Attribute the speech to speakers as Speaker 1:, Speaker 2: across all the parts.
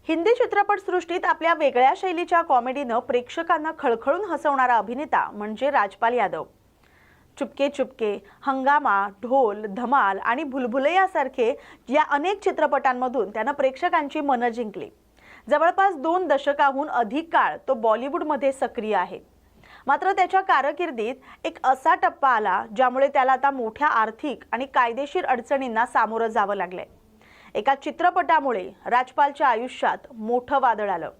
Speaker 1: हिंदी चित्रपटसृष्टीत आपल्या वेगळ्या शैलीच्या कॉमेडीनं प्रेक्षकांना खळखळून हसवणारा अभिनेता म्हणजे राजपाल यादव। चुपके चुपके, हंगामा, ढोल, धमाल आणि भुलभुलैया सारखे या अनेक चित्रपटांमधून त्यानं प्रेक्षकांची मनं जिंकली। जवळपास 2 दशकाहून अधिक काळ तो बॉलिवूडमध्ये सक्रिय आहे। मात्र त्याच्या कारकिर्दीत एक असा टप्पा आला ज्यामुळे त्याला आता मोठ्या आर्थिक आणि कायदेशीर अडचणींना सामोरं जावं लागलंय। एका चित्रपटामुळे राजपालच्या आयुष्यात मोठं वादळ आलं।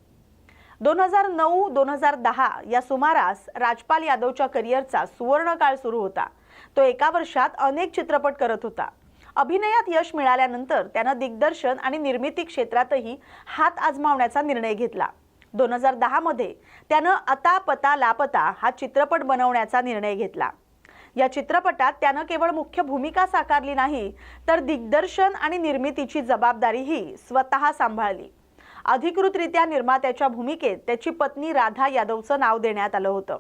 Speaker 1: 2009-2010 या सुमारास राजपाल यादवच्या करिअरचा सुवर्ण काळ सुरू होता। तो एका वर्षात अनेक चित्रपट करत होता। अभिनयात यश मिळाल्यानंतर त्यानं दिग्दर्शन आणि निर्मिती क्षेत्रातही हात आजमावण्याचा निर्णय घेतला। 2010 मध्ये त्यानं आता पता लापता हा चित्रपट बनवण्याचा निर्णय घेतला। या चित्रपटात त्यानं केवळ मुख्य भूमिका साकारली नाही तर दिग्दर्शन आणि निर्मितीची जबाबदारीही स्वतः सांभाळली। अधिकृतरित्या निर्मात्याच्या भूमिकेत त्याची पत्नी राधा यादवचं नाव देण्यात आलं होतं।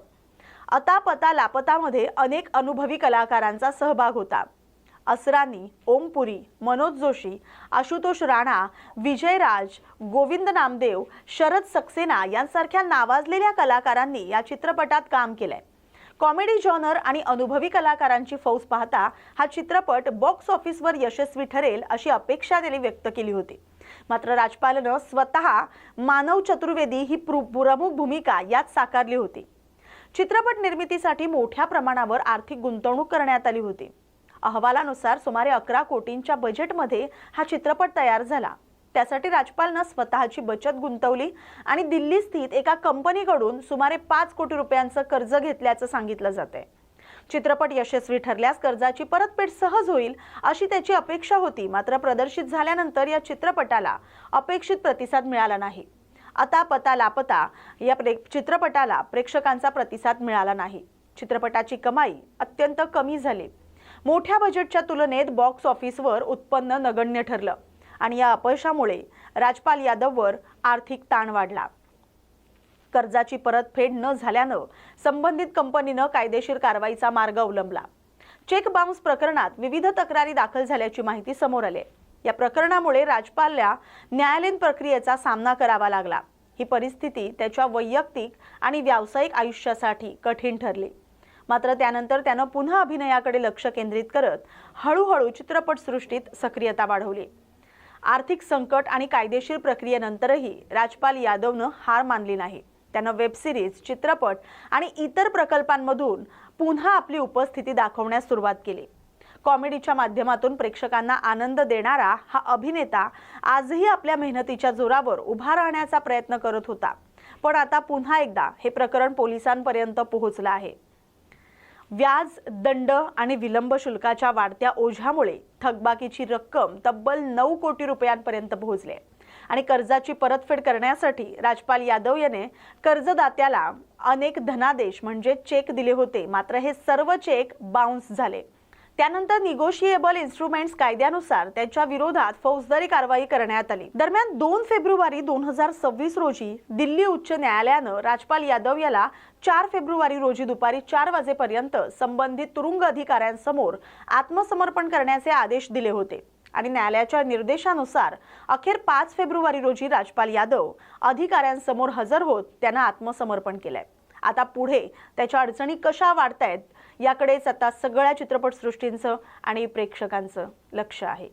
Speaker 1: आता पता लापतामध्ये अनेक अनुभवी कलाकारांचा सहभाग होता। असरानी, ओम पुरी, मनोज जोशी, आशुतोष राणा, विजय राज, गोविंद नामदेव, शरद सक्सेना यांसारख्या नावाजलेल्या कलाकारांनी या चित्रपटात काम केलंय। कॉमेडी जॉनर आणि अनुभवी कलाकारांची फौज पाहता हा चित्रपट बॉक्स ऑफिसवर यशस्वी ठरेल अशी अपेक्षा त्यांनी व्यक्त केली होती। मात्र राजपालनं स्वतः मानव चतुर्वेदी ही प्रमुख भूमिका यात साकारली होती। चित्रपट निर्मितीसाठी मोठ्या प्रमाणावर आर्थिक गुंतवणूक करण्यात आली होती। अहवालानुसार सुमारे 11 कोटींच्या बजेटमध्ये हा चित्रपट तयार झाला। त्यासाठी राजपालनं स्वतःची बचत गुंतवली आणि दिल्ली स्थित एका कंपनीकडून सुमारे 5 कोटी रुपयांचं कर्ज घेतल्याचं सांगितलं जातंय। चित्रपट यशस्वी ठरल्यास कर्जाची परतफेड सहज होईल अशी त्याची अपेक्षा होती। मात्र प्रदर्शित झाल्यानंतर या चित्रपटाला अपेक्षित प्रतिसाद मिळाला नाही। आता पता लापता या चित्रपटाला प्रेक्षकांचा प्रतिसाद मिळाला नाही। चित्रपटाची कमाई अत्यंत कमी झाली। मोठ्या बजेटच्या तुलनेत बॉक्स ऑफिसवर उत्पन्न नगण्य ठरलं आणि या अपयशामुळे राजपाल यादववर आर्थिक ताण वाढला। कर्जाची परतफेड न झाल्यानं संबंधित कंपनीनं कायदेशीर कारवाईचा मार्ग अवलंबला। चेक बाउन्स प्रकरणात विविध तक्रारी दाखल झाल्याची माहिती समोर आली। या प्रकरणामुळे राजपालला न्यायालयीन प्रक्रियेचा सामना करावा लागला। ही परिस्थिती त्याच्या वैयक्तिक आणि व्यावसायिक आयुष्यासाठी कठीण ठरली। मात्र त्यानंतर त्यानं पुन्हा अभिनयाकडे लक्ष केंद्रित करत हळूहळू चित्रपटसृष्टीत सक्रियता वाढवली। आर्थिक संकट आणि कायदेशीर प्रक्रियेनंतरही राजपाल यादवनं हार मानली नाही। त्यानं वेब सिरीज, चित्रपट आणि इतर प्रकल्पांमधून पुन्हा आपली उपस्थिती दाखवण्यास सुरुवात केली। कॉमेडीच्या माध्यमातून प्रेक्षकांना आनंद देणारा हा अभिनेता आजही आपल्या मेहनतीच्या जोरावर उभा राहण्याचा प्रयत्न करत होता। पण आता पुन्हा एकदा हे प्रकरण पोलिसांपर्यंत पोहोचलं आहे। व्याज, दंड आणि विलंब शुल्काच्या वाढत्या ओझ्यामुळे थकबाकीची रक्कम तब्बल 9 कोटी रुपयांपर्यंत पोहोचली आणि कर्जाची परतफेड करण्यासाठी राजपाल यादव याने कर्जदात्याला अनेक धनादेश म्हणजे चेक दिले होते। मात्र हे सर्व चेक बाउन्स झाले। त्यानंतर निगोशिएबल इन्स्ट्रुमेंट्स कायद्यानुसार त्याच्या विरोधात फौजदारी कारवाई करण्यात आली। दरम्यान 2 फेब्रुवारी 2026 रोजी दिल्ली उच्च न्यायालयानं राजपाल यादव याला 4 फेब्रुवारी रोजी दुपारी 4 वाजेपर्यंत संबंधित तुरुंग अधिकाऱ्यांसमोर आत्मसमर्पण करण्याचे आदेश दिले होते आणि न्यायालयाच्या निर्देशानुसार अखेर 5 फेब्रुवारी रोजी राजपाल यादव अधिकाऱ्यांसमोर हजर होत त्यानं आत्मसमर्पण केलंय। आता पुढे त्याच्या अडचणी कशा वाढतायत याकडेच आता सगळ्या चित्रपटसृष्टींचं आणि प्रेक्षकांचं लक्ष आहे।